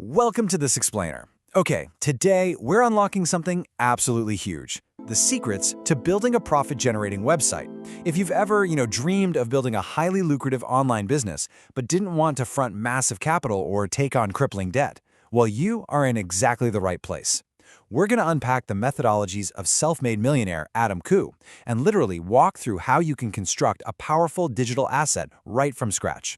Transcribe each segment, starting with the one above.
Welcome to This Explainer. Okay, today we're unlocking something absolutely huge. The secrets to building a profit-generating website. If you've ever, dreamed of building a highly lucrative online business, but didn't want to front massive capital or take on crippling debt, well, you are in exactly the right place. We're going to unpack the methodologies of self-made millionaire Adam Koo and literally walk through how you can construct a powerful digital asset right from scratch.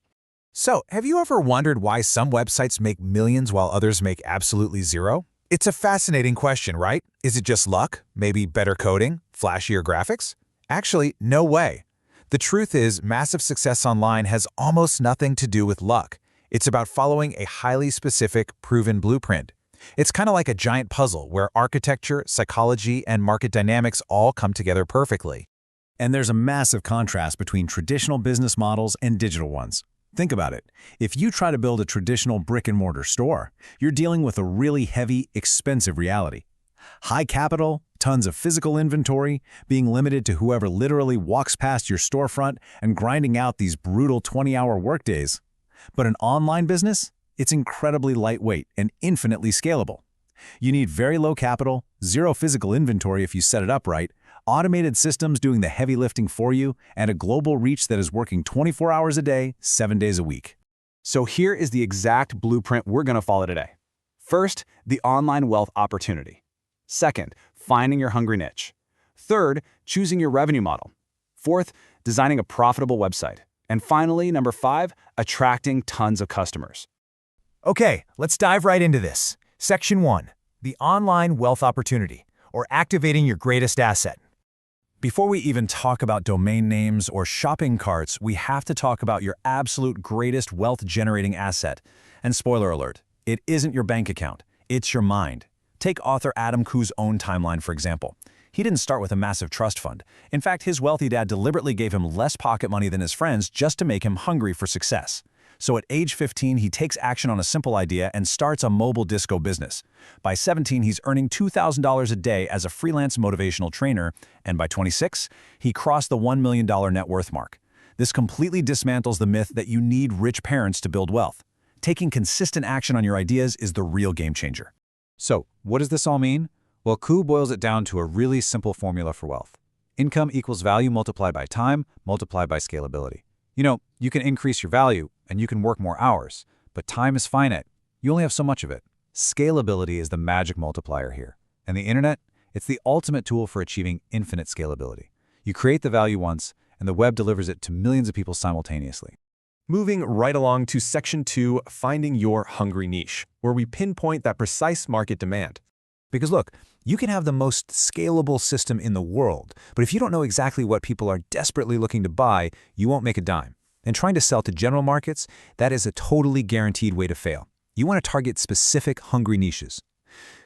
So, have you ever wondered why some websites make millions while others make absolutely zero? It's a fascinating question, right? Is it just luck? Maybe better coding? Flashier graphics? Actually, no way. The truth is, massive success online has almost nothing to do with luck. It's about following a highly specific, proven blueprint. It's kind of like a giant puzzle where architecture, psychology, and market dynamics all come together perfectly. And there's a massive contrast between traditional business models and digital ones. Think about it. If you try to build a traditional brick-and-mortar store, you're dealing with a really heavy, expensive reality. High capital, tons of physical inventory, being limited to whoever literally walks past your storefront and grinding out these brutal 20-hour workdays. But an online business? It's incredibly lightweight and infinitely scalable. You need very low capital, zero physical inventory if you set it up right, automated systems doing the heavy lifting for you, and a global reach that is working 24 hours a day, 7 days a week. So here is the exact blueprint we're going to follow today. First, the online wealth opportunity. Second, finding your hungry niche. Third, choosing your revenue model. Fourth, designing a profitable website. And finally, number 5, attracting tons of customers. Okay, let's dive right into this. Section 1. The online wealth opportunity, or activating your greatest asset. Before we even talk about domain names or shopping carts, we have to talk about your absolute greatest wealth-generating asset. And spoiler alert, it isn't your bank account, it's your mind. Take author Adam Koo's own timeline, for example. He didn't start with a massive trust fund. In fact, his wealthy dad deliberately gave him less pocket money than his friends just to make him hungry for success. So at age 15, he takes action on a simple idea and starts a mobile disco business. By 17, he's earning $2,000 a day as a freelance motivational trainer, and by 26, he crossed the $1 million net worth mark. This completely dismantles the myth that you need rich parents to build wealth. Taking consistent action on your ideas is the real game changer. So, what does this all mean? Well, Koo boils it down to a really simple formula for wealth. Income equals value multiplied by time, multiplied by scalability. You can increase your value, and you can work more hours, but time is finite. You only have so much of it. Scalability is the magic multiplier here. And the internet? It's the ultimate tool for achieving infinite scalability. You create the value once, and the web delivers it to millions of people simultaneously. Moving right along to Section 2, finding your hungry niche, where we pinpoint that precise market demand. Because look, you can have the most scalable system in the world, but if you don't know exactly what people are desperately looking to buy, you won't make a dime. And trying to sell to general markets, that is a totally guaranteed way to fail. You want to target specific hungry niches.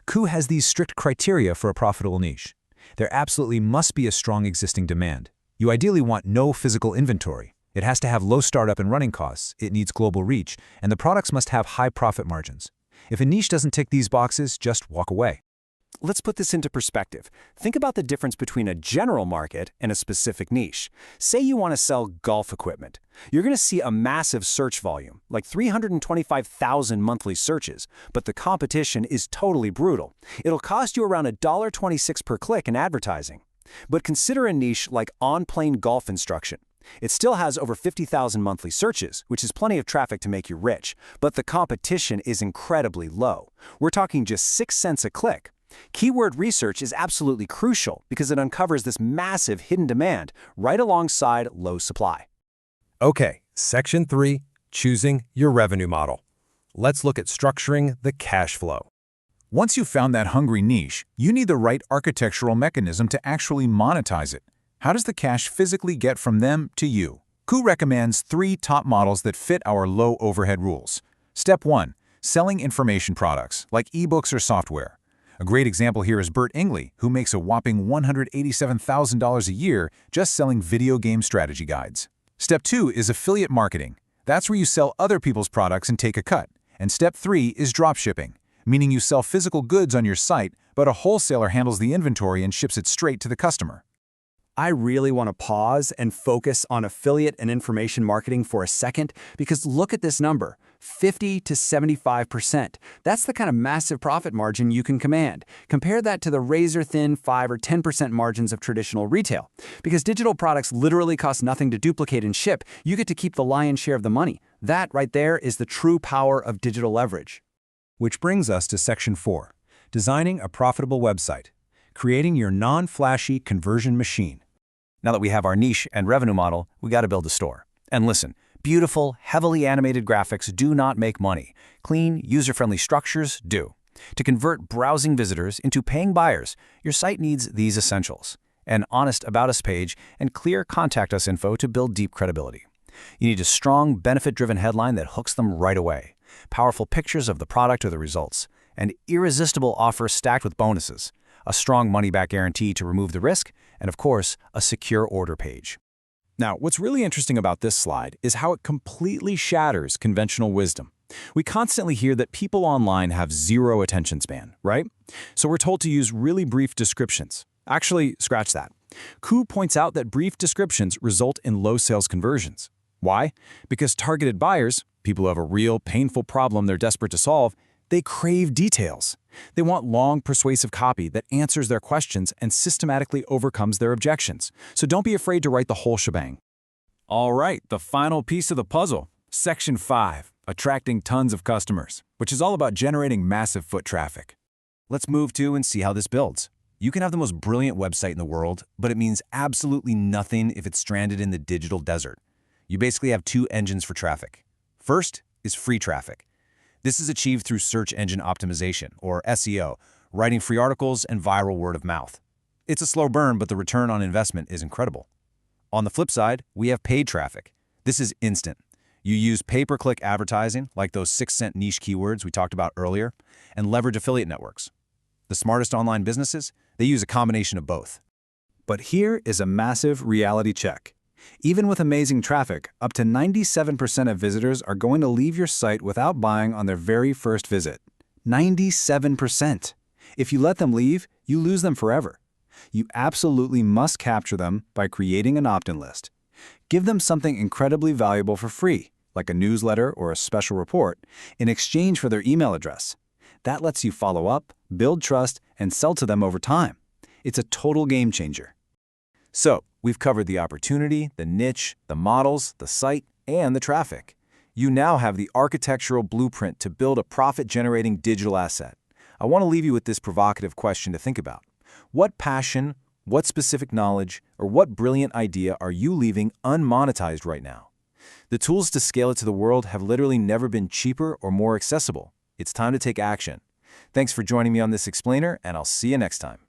Koo has these strict criteria for a profitable niche. There absolutely must be a strong existing demand. You ideally want no physical inventory. It has to have low startup and running costs, it needs global reach, and the products must have high profit margins. If a niche doesn't tick these boxes, just walk away. Let's put this into perspective. Think about the difference between a general market and a specific niche. Say you want to sell golf equipment. You're going to see a massive search volume, like 325,000 monthly searches, but the competition is totally brutal. It'll cost you around $1.26 per click in advertising. But consider a niche like on-plane golf instruction. It still has over 50,000 monthly searches, which is plenty of traffic to make you rich, but the competition is incredibly low. We're talking just 6 cents a click. Keyword research is absolutely crucial because it uncovers this massive hidden demand right alongside low supply. Okay, Section 3, choosing your revenue model. Let's look at structuring the cash flow. Once you've found that hungry niche, you need the right architectural mechanism to actually monetize it. How does the cash physically get from them to you? Koo recommends 3 top models that fit our low overhead rules. Step 1, selling information products like ebooks or software. A great example here is Bert Ingley, who makes a whopping $187,000 a year just selling video game strategy guides. Step 2 is affiliate marketing. That's where you sell other people's products and take a cut. And Step 3 is dropshipping, meaning you sell physical goods on your site, but a wholesaler handles the inventory and ships it straight to the customer. I really want to pause and focus on affiliate and information marketing for a second because look at this number. 50 to 75%. That's the kind of massive profit margin you can command. Compare that to the razor-thin 5 or 10% margins of traditional retail. Because digital products literally cost nothing to duplicate and ship, you get to keep the lion's share of the money. That right there is the true power of digital leverage. Which brings us to Section 4, designing a profitable website, creating your non-flashy conversion machine. Now that we have our niche and revenue model, we got to build a store. And listen, beautiful, heavily animated graphics do not make money. Clean, user-friendly structures do. To convert browsing visitors into paying buyers, your site needs these essentials: an honest About Us page and clear Contact Us info to build deep credibility. You need a strong, benefit-driven headline that hooks them right away, powerful pictures of the product or the results, an irresistible offer stacked with bonuses, a strong money-back guarantee to remove the risk, and of course, a secure order page. Now, what's really interesting about this slide is how it completely shatters conventional wisdom. We constantly hear that people online have zero attention span, right? So we're told to use really brief descriptions. Actually, scratch that. Ku points out that brief descriptions result in low sales conversions. Why? Because targeted buyers, people who have a real, painful problem they're desperate to solve, they crave details. They want long, persuasive copy that answers their questions and systematically overcomes their objections. So don't be afraid to write the whole shebang. All right, the final piece of the puzzle, Section 5, attracting tons of customers, which is all about generating massive foot traffic. Let's move to and see how this builds. You can have the most brilliant website in the world, but it means absolutely nothing if it's stranded in the digital desert. You basically have two engines for traffic. First is free traffic. This is achieved through search engine optimization, or SEO, writing free articles and viral word of mouth. It's a slow burn, but the return on investment is incredible. On the flip side, we have paid traffic. This is instant. You use pay-per-click advertising, like those 6-cent niche keywords we talked about earlier, and leverage affiliate networks. The smartest online businesses, they use a combination of both. But here is a massive reality check. Even with amazing traffic, up to 97% of visitors are going to leave your site without buying on their very first visit. 97%. If you let them leave, you lose them forever. You absolutely must capture them by creating an opt-in list. Give them something incredibly valuable for free, like a newsletter or a special report, in exchange for their email address. That lets you follow up, build trust, and sell to them over time. It's a total game changer. So, we've covered the opportunity, the niche, the models, the site, and the traffic. You now have the architectural blueprint to build a profit-generating digital asset. I want to leave you with this provocative question to think about. What passion, what specific knowledge, or what brilliant idea are you leaving unmonetized right now? The tools to scale it to the world have literally never been cheaper or more accessible. It's time to take action. Thanks for joining me on this explainer, and I'll see you next time.